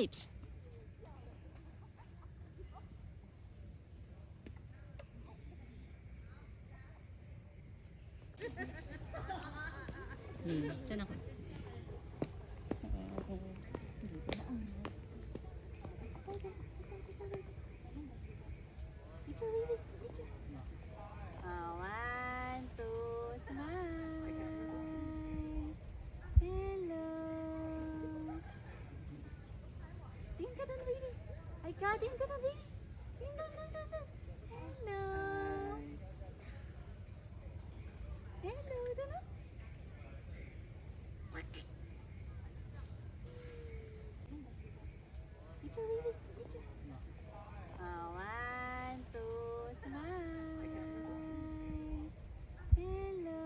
Ay, psst. Saan ako? One, two, smile. Hello. Tingin ka doon, baby. Ay ka, tingin ka na, baby. Tingin doon. Hello. Hello, doon na. Picture, baby. Picture. One, two, smile. Hello.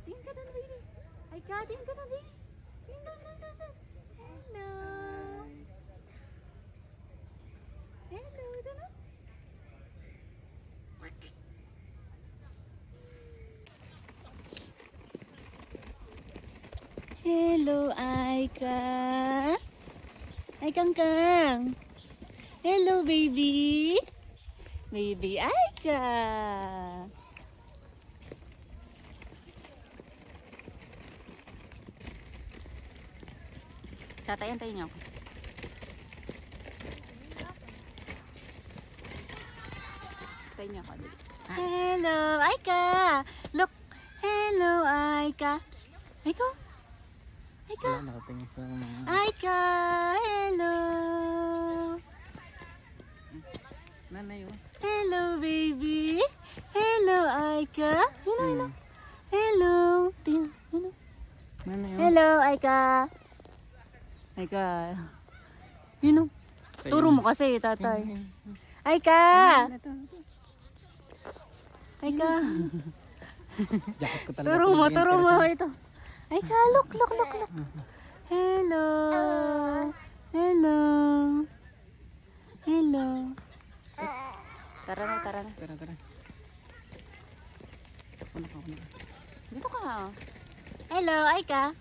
Tingin ka doon, baby. Ay ka, tingin ka na, baby. Tingin doon. Hello. Hello, doon na. Hello, Aika. Ay, Kangkang. Hello, baby. Baby Aika. Tatay, antayin niyo ako. Antayin niyo ako. Hello, Aika. Look. Hello, Aika. Psst. Aika. Aika. Wala nakatingin sa mga... Aika. Hello. Nanay, oh. Hello, baby. Hello, Aika. Hello. Hello. Hello. Nanay, oh. Hello, Aika. Psst. Aika. Yun o. Sa'yo. Turo mo kasi, tatay. Aika. Aika. Jacket ko talaga. Turo mo. Ito. Aika, look. Hello. Hello. Hello. Tara na. Tara. Una ka. Dito ka. Hello, Aika.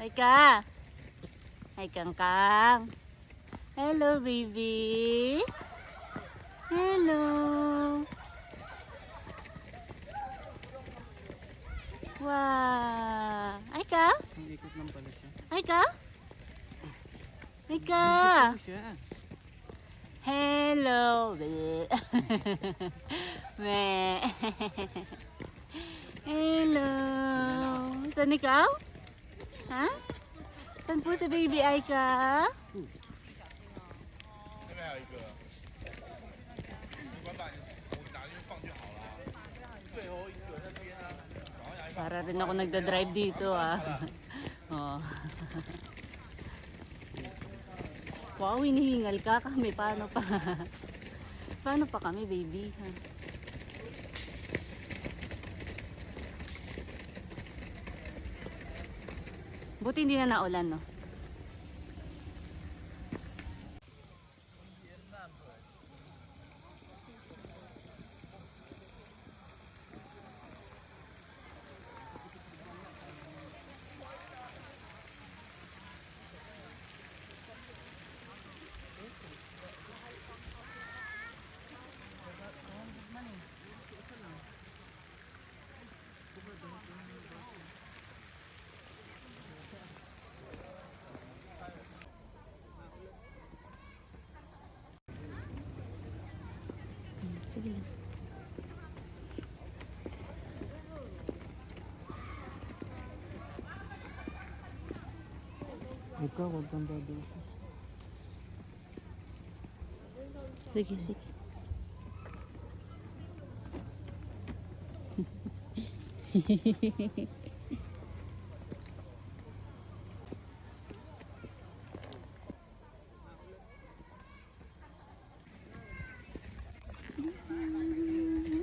Aika. Ay, Kangkang. Hello, baby. Hello. Wow. Aika? Ang ikot lang pala siya. Aika? Aika. Ikot siya. Hello. Me. Hello. Saan ikaw? Ha? Saan po si baby Aika? Para rin ako nagda-drive dito ah. Oh. Wow, hinihingal ka kami. Paano pa? Paano pa kami, baby? Ha? Buti hindi na naulan, no? Sige lang. Ikaw, huwag kang dadustos. Sige.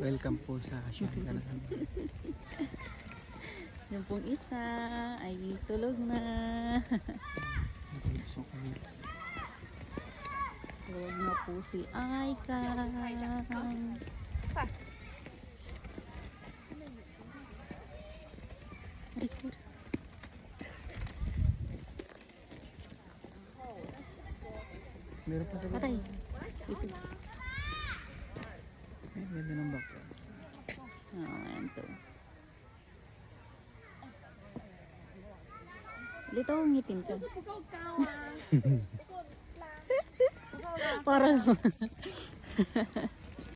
Welcome po sa Asyangga. Yung pong isa ay tulog na. Tulog na po si Aika. Meron pa sa loob. Patay. Ito. Ay, ganda ng backyard. Ayan to. Dito ang ngipin ko. Para